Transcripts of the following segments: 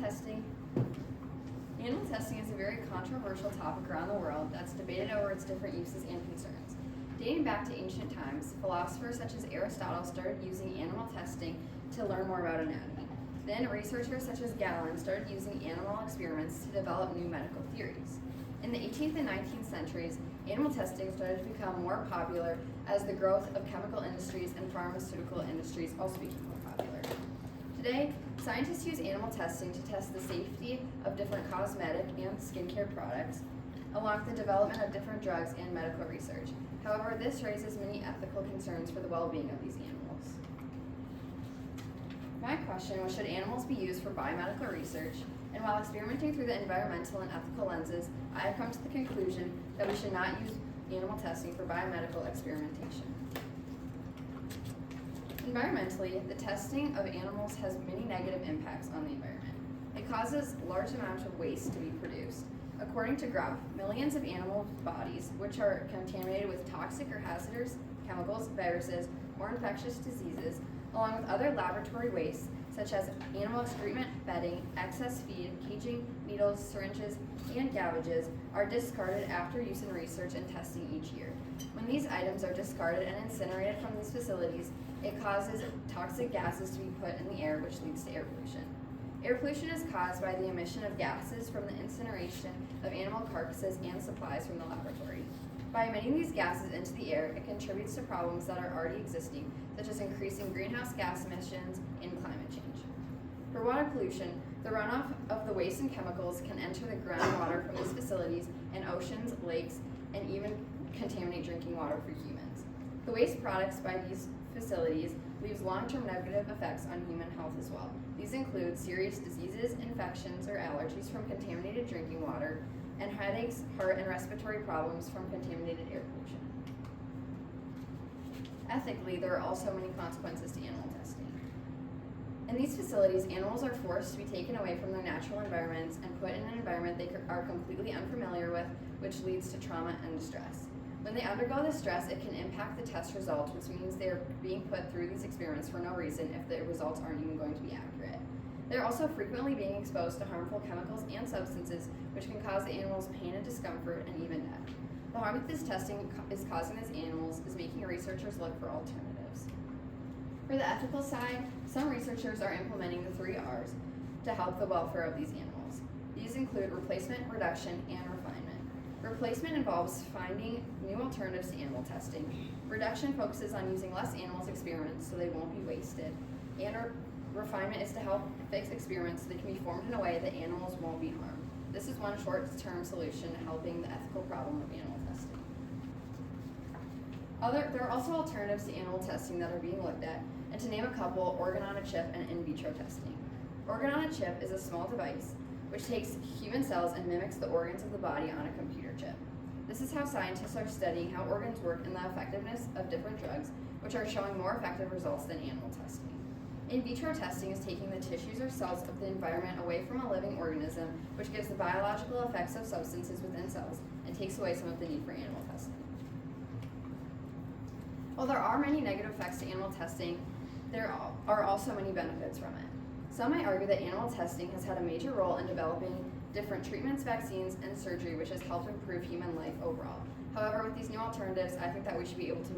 testing. Animal testing is a very controversial topic around the world that's debated over its different uses and concerns. Dating back to ancient times, philosophers such as Aristotle started using animal testing to learn more about anatomy. Then researchers such as Galen started using animal experiments to develop new medical theories. In the 18th and 19th centuries, animal testing started to become more popular as the growth of chemical industries and pharmaceutical industries also became more popular. Today, scientists use animal testing to test the safety of different cosmetic and skincare products, along with the development of different drugs and medical research. However, this raises many ethical concerns for the well-being of these animals. My question was, should animals be used for biomedical research? And while experimenting through the environmental and ethical lenses, I have come to the conclusion that we should not use animal testing for biomedical experimentation. Environmentally, the testing of animals has many negative impacts on the environment. It causes large amounts of waste to be produced. According to Graph, millions of animal bodies, which are contaminated with toxic or hazardous chemicals, viruses, or infectious diseases, along with other laboratory wastes such as animal excrement, bedding, excess feed, caging, needles, syringes, and gavages, are discarded after use in research and testing each year. When these items are discarded and incinerated from these facilities, it causes toxic gases to be put in the air, which leads to air pollution. Air pollution is caused by the emission of gases from the incineration of animal carcasses and supplies from the laboratory. By emitting these gases into the air, it contributes to problems that are already existing, such as increasing greenhouse gas emissions and climate change. For water pollution, the runoff of the waste and chemicals can enter the groundwater from these facilities and oceans, lakes, and even contaminate drinking water for humans. The waste products by these facilities leaves long-term negative effects on human health as well. These include serious diseases, infections, or allergies from contaminated drinking water, and headaches, heart, and respiratory problems from contaminated air pollution. Ethically, there are also many consequences to animal testing. In these facilities, animals are forced to be taken away from their natural environments and put in an environment they are completely unfamiliar with, which leads to trauma and distress. When they undergo this stress, it can impact the test results, which means they are being put through these experiments for no reason if the results aren't even going to be accurate. They're also frequently being exposed to harmful chemicals and substances, which can cause the animals pain and discomfort and even death. The harm that this testing is causing these animals is making researchers look for alternatives. For the ethical side, some researchers are implementing the 3 R's to help the welfare of these animals. These include replacement, reduction, and refinement. Replacement involves finding new alternatives to animal testing. Reduction focuses on using less animals experiments so they won't be wasted. And refinement is to help fix experiments so they can be formed in a way that animals won't be harmed. This is one short-term solution to helping the ethical problem of animal testing. There are also alternatives to animal testing that are being looked at, and to name a couple, organ on a chip and in vitro testing. Organ on a chip is a small device which takes human cells and mimics the organs of the body on a computer chip. This is how scientists are studying how organs work and the effectiveness of different drugs, which are showing more effective results than animal testing. In vitro testing is taking the tissues or cells of the environment away from a living organism, which gives the biological effects of substances within cells and takes away some of the need for animal testing. While there are many negative effects to animal testing, there are also many benefits from it. Some might argue that animal testing has had a major role in developing different treatments, vaccines, and surgery, which has helped improve human life overall. However, with these new alternatives, I think that we should be able to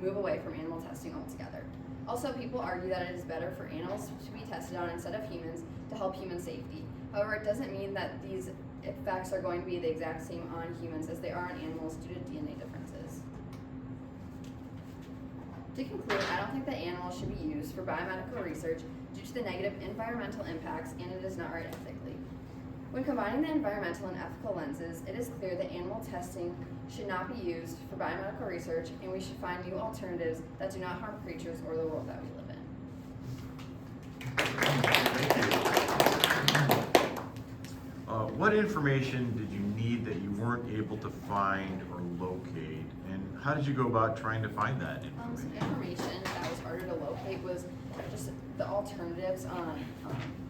move away from animal testing altogether. Also, people argue that it is better for animals to be tested on instead of humans to help human safety. However, it doesn't mean that these effects are going to be the exact same on humans as they are on animals due to DNA differences. To conclude, I don't think that animals should be used for biomedical research due to the negative environmental impacts, and it is not right ethically. When combining the environmental and ethical lenses, it is clear that animal testing should not be used for biomedical research, and we should find new alternatives that do not harm creatures or the world that we live in. What information did you need that you weren't able to find or locate, and how did you go about trying to find that information? Some information that was harder to locate was just the alternatives on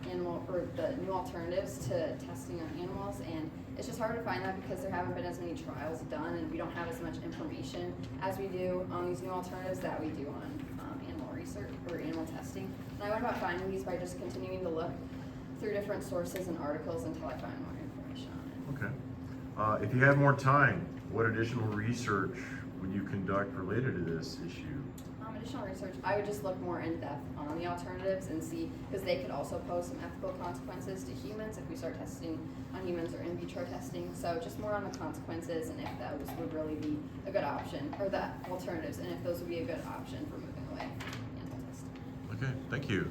the new alternatives to testing on animals, and it's just hard to find that because there haven't been as many trials done, and we don't have as much information as we do on these new alternatives that we do on animal research or animal testing. And I went about finding these by just continuing to look through different sources and articles until I find more information on it. Okay. If you had more time, what additional research would you conduct related to this issue? Additional research, I would just look more in depth on the alternatives and see, because they could also pose some ethical consequences to humans if we start testing on humans or in vitro testing. So just more on the consequences and if those would really be a good option, or the alternatives, and if those would be a good option for moving away from animal testing. Okay, thank you.